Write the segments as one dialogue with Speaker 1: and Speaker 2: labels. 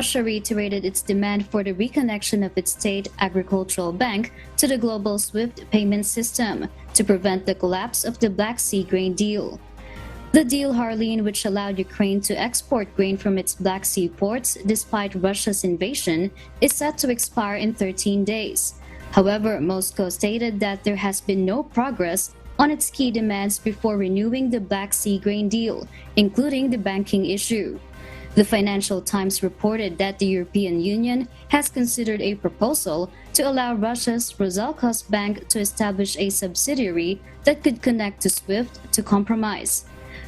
Speaker 1: Russia reiterated its demand for the reconnection of its state agricultural bank to the global SWIFT payment system to prevent the collapse of the Black Sea grain deal. The deal, Harleen, which allowed Ukraine to export grain from its Black Sea ports despite Russia's invasion, is set to expire in 13 days. However, Moscow stated that there has been no progress on its key demands before renewing the Black Sea grain deal, including the banking issue. The Financial Times reported that the European Union has considered a proposal to allow Russia's Rosalkos Bank to establish a subsidiary that could connect to SWIFT to compromise.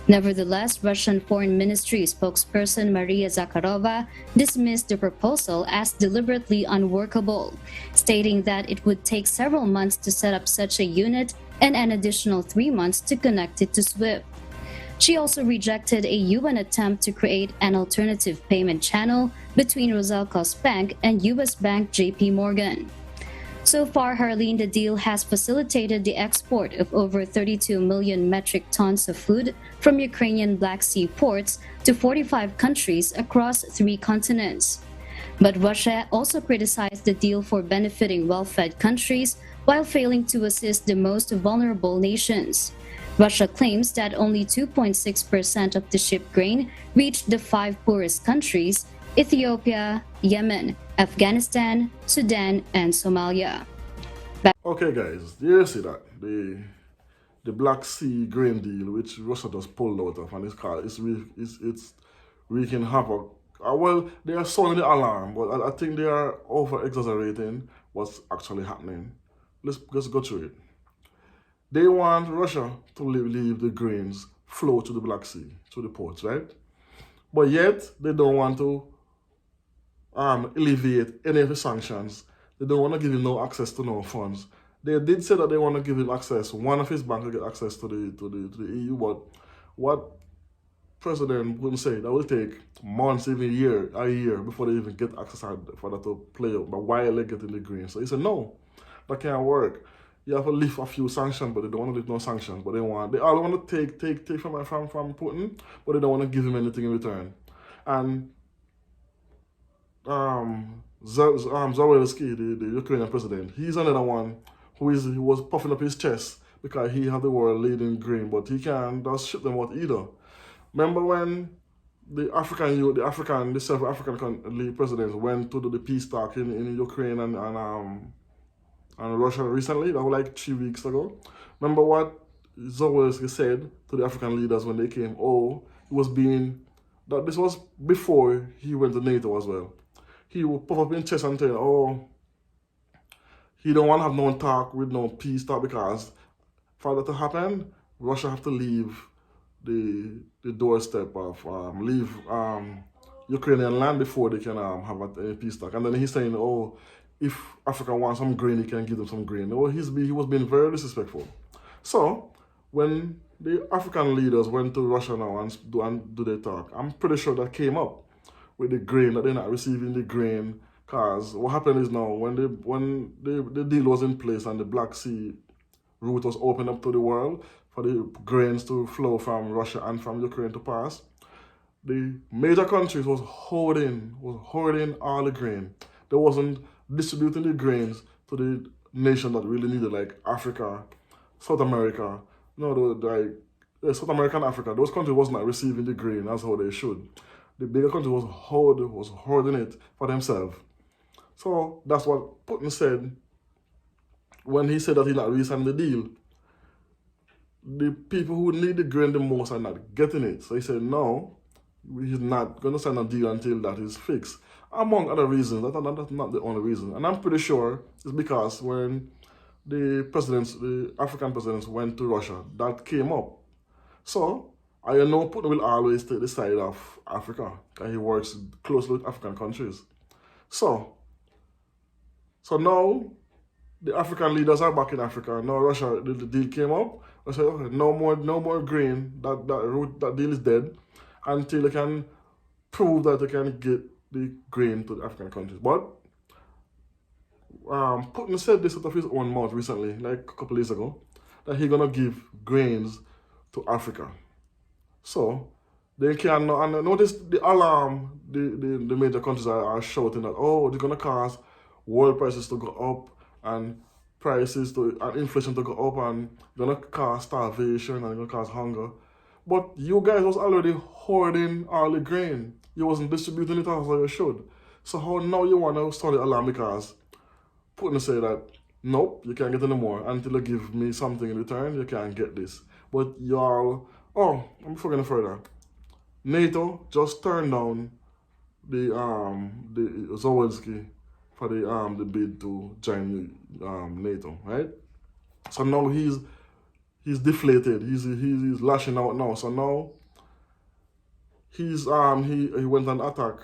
Speaker 1: Nevertheless, Russian Foreign Ministry spokesperson Maria Zakharova dismissed the proposal as deliberately unworkable, stating that it would take several months to set up such a unit and an additional 3 months to connect it to SWIFT. She also rejected a UN attempt to create an alternative payment channel between Rosalkos Bank and US bank JP Morgan. So far, Harleen, the deal has facilitated the export of over 32 million metric tons of food from Ukrainian Black Sea ports to 45 countries across 3 continents. But Russia also criticized the deal for benefiting well-fed countries while failing to assist the most vulnerable nations. Russia claims that only 2.6% of the shipped grain reached the 5 poorest countries: Ethiopia, Yemen, Afghanistan, Sudan, and Somalia.
Speaker 2: Okay, guys, you see that the Black Sea grain deal, which Russia just pulled out of, and it's wreaking havoc. Well, they are sounding the alarm, but I think they are over exaggerating what's actually happening. Let's go through it. They want Russia to leave the grains flow to the Black Sea, to the ports, right? But yet, they don't want to alleviate any of the sanctions. They don't want to give him no access to no funds. They did say that they want to give him access, one of his banks to get access to the EU, but what President Putin say that will take months, even a year before they even get access for that to play out. But while they getting the green, so he said no, that can't work. You have to lift a few sanctions, but they don't want to lift no sanctions. But they all want to take from Putin, but they don't want to give him anything in return. And Zelensky, the Ukrainian president, he's another one who was puffing up his chest because he had the world leading grain, but he can't just ship them out either. Remember when the several African presidents went to do the peace talk in Ukraine and Russia recently? That was like 3 weeks ago. Remember what Zelensky said to the African leaders when they came? Oh, that this was before he went to NATO as well. He would puff up his chest and tell, oh, he don't want to have no talk with no peace talk because for that to happen, Russia have to leave the doorstep of leave Ukrainian land before they can have a peace talk. And then he's saying, oh, if Africa wants some grain, he can give them some grain. Oh, he was being very disrespectful. So when the African leaders went to Russia now and do their talk, I'm pretty sure that came up with the grain, that they're not receiving the grain. Because what happened is now, when the deal was in place and the Black Sea route was opened up to the world for the grains to flow from Russia and from Ukraine to pass, the major countries was hoarding all the grain. They wasn't distributing the grains to the nation that really needed, like Africa, South America. South America and Africa, those countries was not receiving the grain as how they should. The bigger country was hoarding it for themselves. So that's what Putin said when he said that he's not re-signing the deal. The people who need the grain the most are not getting it. So he said, no, he's not going to sign a deal until that is fixed. Among other reasons, that's not the only reason. And I'm pretty sure it's because when the African presidents went to Russia, that came up. So I know Putin will always take the side of Africa because he works closely with African countries. So now the African leaders are back in Africa. Now Russia, the deal came up. I said, okay, no more grain. That deal is dead until they can prove that they can get the grain to the African countries. But Putin said this out of his own mouth recently, like a couple days ago, that he's gonna give grains to Africa. So They can and notice the alarm. The major countries are shouting that, oh, they're gonna cause world prices to go up and prices to and inflation to go up and gonna cause starvation and gonna cause hunger. But you guys was already hoarding all the grain. You wasn't distributing it as you should. So how now you wanna start the alarm because Putin say that nope, you can't get any more until you give me something in return. You can't get this. But y'all, oh, I'm forgetting further. NATO just turned down the Zelensky for the bid to join NATO, right? So now he's deflated. He's lashing out now. So now he went and attacked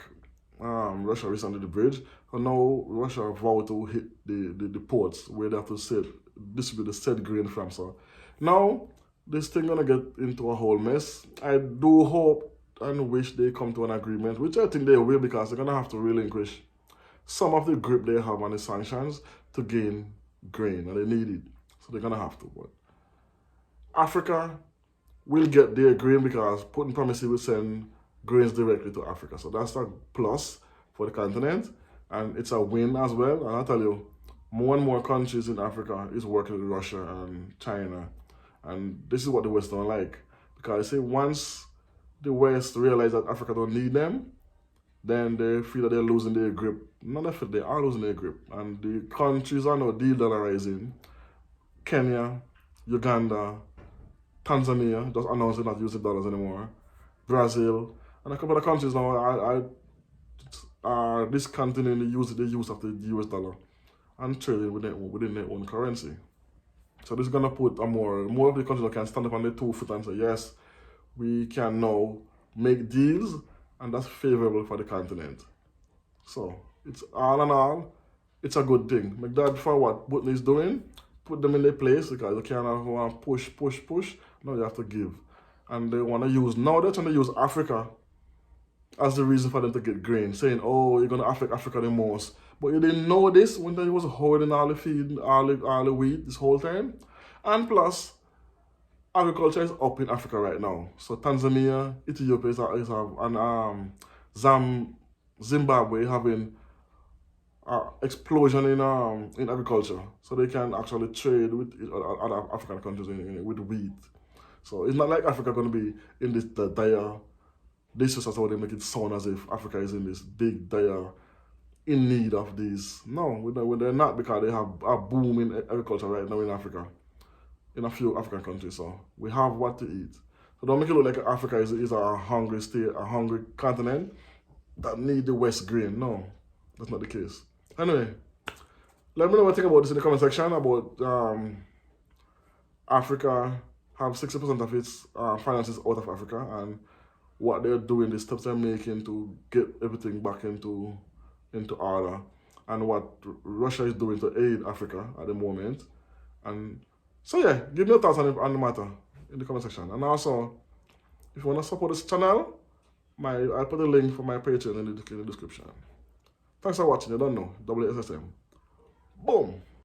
Speaker 2: Russia recently, the bridge. So now Russia vowed to hit the ports where they have to distribute the said grain from. So now this thing gonna get into a whole mess. I do hope and wish they come to an agreement, which I think they will, because they're gonna have to relinquish some of the grip they have on the sanctions to gain grain, and they need it. So they're gonna have to. But Africa will get their grain because Putin promised he will send grains directly to Africa. So that's a plus for the continent, and it's a win as well. And I tell you, more and more countries in Africa is working with Russia and China, and this is what the West don't like, because they say once the West realize that Africa don't need them, then they feel that they're losing their grip. Not that they are losing their grip, and the countries are now de-dollarizing. Kenya, Uganda, Tanzania just announced they're not using dollars anymore. Brazil and a couple of countries now are discontinuing the use of the US dollar and trading within their own currency. So this is gonna put more of the countries that can stand up on their 2 feet and say, yes, we can now make deals, and that's favorable for the continent. So it's all in all, it's a good thing. Make that for what Putin is doing, put them in their place, because you can't push. Now you have to give. And they want to use, now they're trying to use Africa as the reason for them to get grain, saying, oh, you're going to affect Africa the most. But you didn't know this when they was holding all the feed, all the wheat this whole time. And plus, agriculture is up in Africa right now. So Tanzania, Ethiopia and Zimbabwe having explosion in agriculture. So they can actually trade with other African countries with wheat. So it's not like Africa going to be in this dire. This is how they make it sound as if Africa is in this big dire in need of these. No, they're not, because they have a boom in agriculture right now in Africa, in a few African countries. So we have what to eat. So don't make it look like Africa is a hungry state, a hungry continent that need the West grain. No, that's not the case. Anyway, let me know what you think about this in the comment section, about Africa have 60% of its finances out of Africa, and what they're doing, the steps they're making to get everything back into order, and what Russia is doing to aid Africa at the moment. And so yeah, give me your thoughts on the matter in the comment section. And also, if you want to support this channel, I'll put a link for my Patreon in the description. Thanks for watching. You don't know, WSSM. Boom.